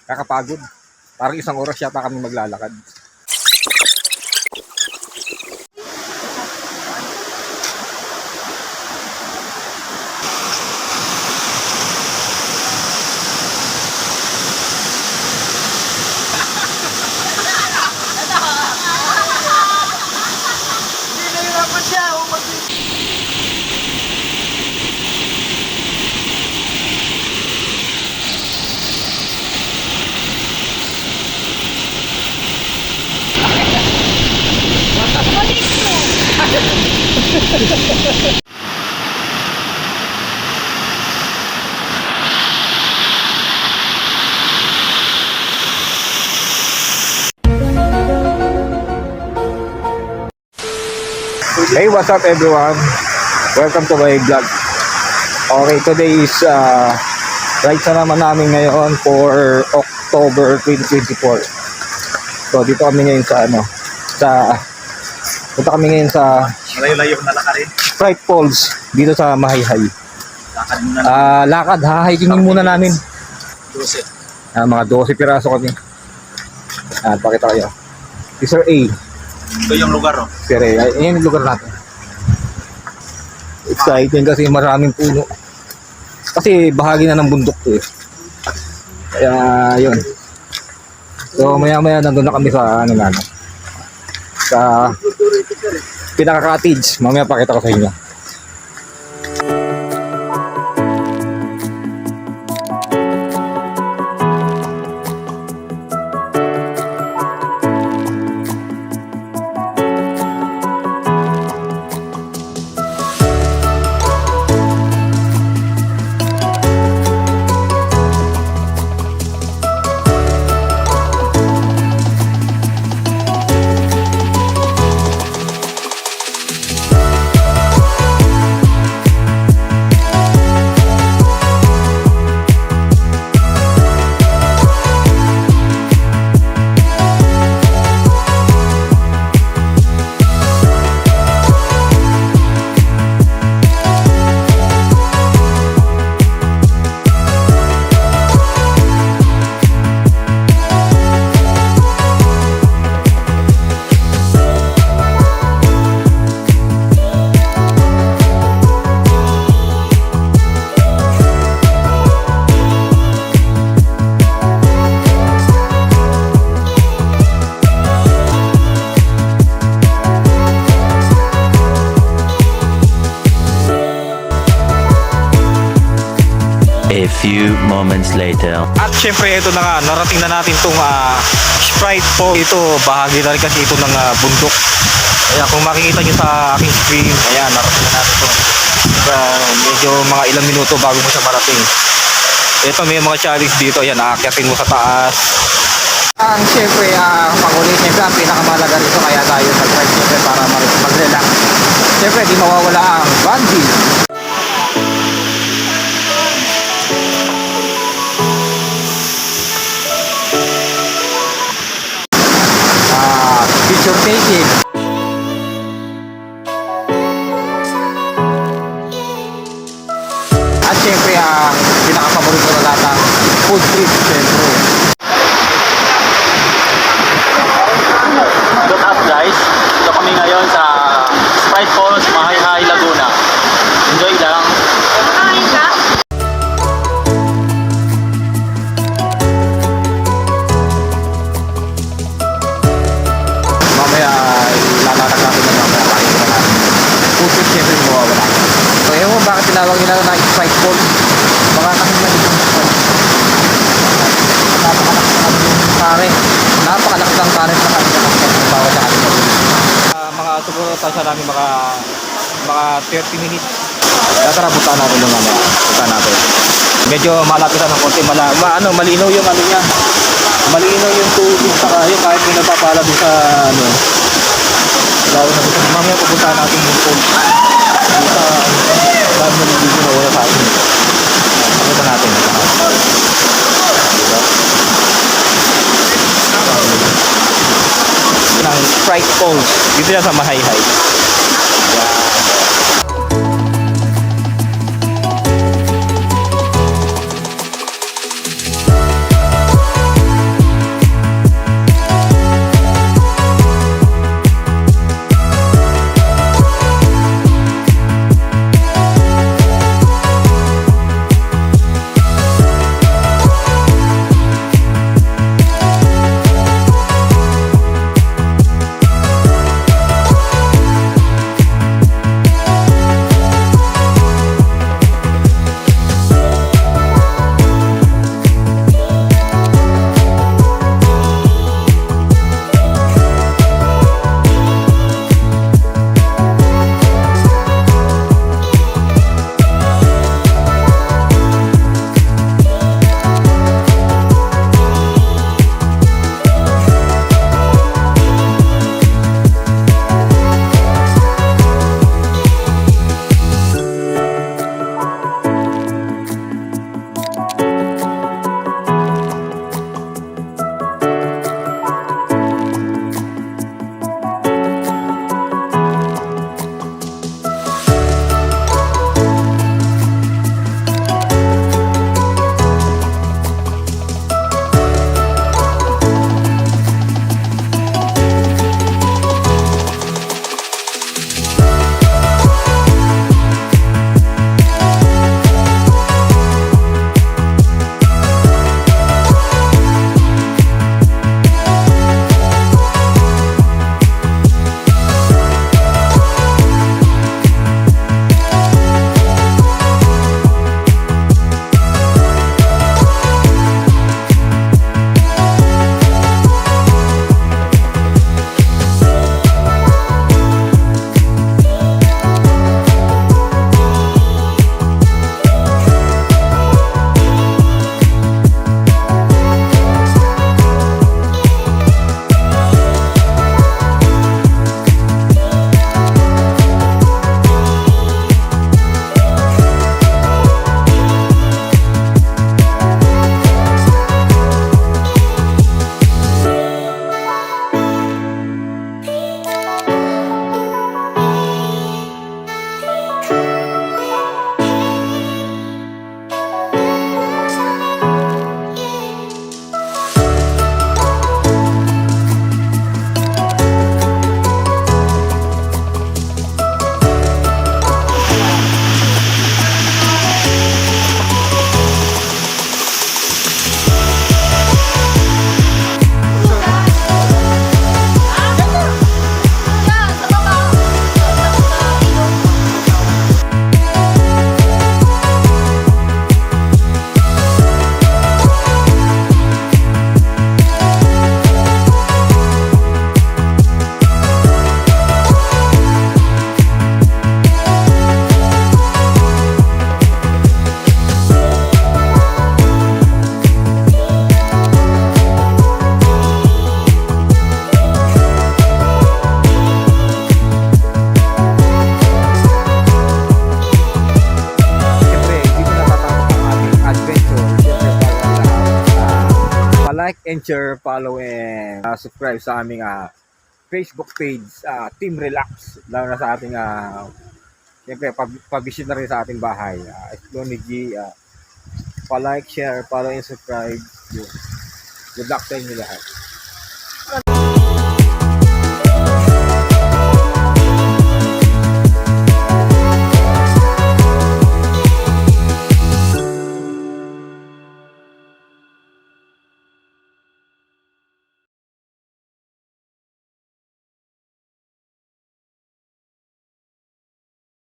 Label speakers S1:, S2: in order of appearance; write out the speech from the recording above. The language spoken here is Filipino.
S1: Kakapagod. Parang 1 oras yata kami maglalakad. Hey, what's up everyone? Welcome to my vlog. Okay, today is ride na naman namin ngayon for October 2024. So dito kami ngayon punta kami ngayon sa
S2: malayo-layo na lakarin.
S1: Sprite Falls dito sa Mahayhay.
S2: Lakad muna.
S1: Lakad, hahikingin muna namin.
S2: 12.
S1: Mga 12 piraso kami. Pakita kayo. Si Sir A.
S2: Ito yung lugar, oh.
S1: Sir A, yan yung lugar natin. Exciting kasi maraming puno. Kasi bahagi na ng bundok to eh. Kaya yun. So maya-maya nandun na kami sa sa pinaka-cottage. Mamaya pakita ko sa inyo.
S3: A few moments later.
S1: At syempre ito na nga, narating na natin itong Sprite Falls. Ito, bahagi na rin kasi ito ng bundok. Kaya kung makikita nyo sa aking screen, ayan, narating na natin ito. Medyo mga ilang minuto bago mo siya marating. Ito, may mga challenge dito. Ayan, aakyatin mo sa taas. Ang syempre, pangulit syempre, ang pinakamalaga rito. Kaya tayo nag-ride syempre para mag-relax. Syempre, di mawawala ang bungee. Picture taking. At syempre ang pinaka-favorito na lahat ang food trip syempre.
S2: What's up, guys? Ito kami ngayon sa Sprite Falls, Mahayhay, Laguna. Enjoy lang.
S1: Food syempre mawawala. So ewan mo bakit tinawag nila na Sprite Falls. Baka kasi napakalaki ng current na kami ng bawat sa ating mga siguro sa namin mga 30 minutes. Tara, punta natin yung punta natin. Medyo malapit na ng konti, malinaw yung niya. Malinaw yung tubig saka yung kahit may nagpapala din sa lalo na mamaya pupuntahan natin yung falls. Dahil maliligo na wala sa atin. Pakita natin. Ng Sprite Falls. Dito yan sa Mahayhay. like and share, follow and subscribe sa aming Facebook page, Team Relax. Lalo na sa ating siyempre, pag-visit na rin sa ating bahay. Explore ni G. Pa-like, share, follow and subscribe. Good luck sa inyo lahat.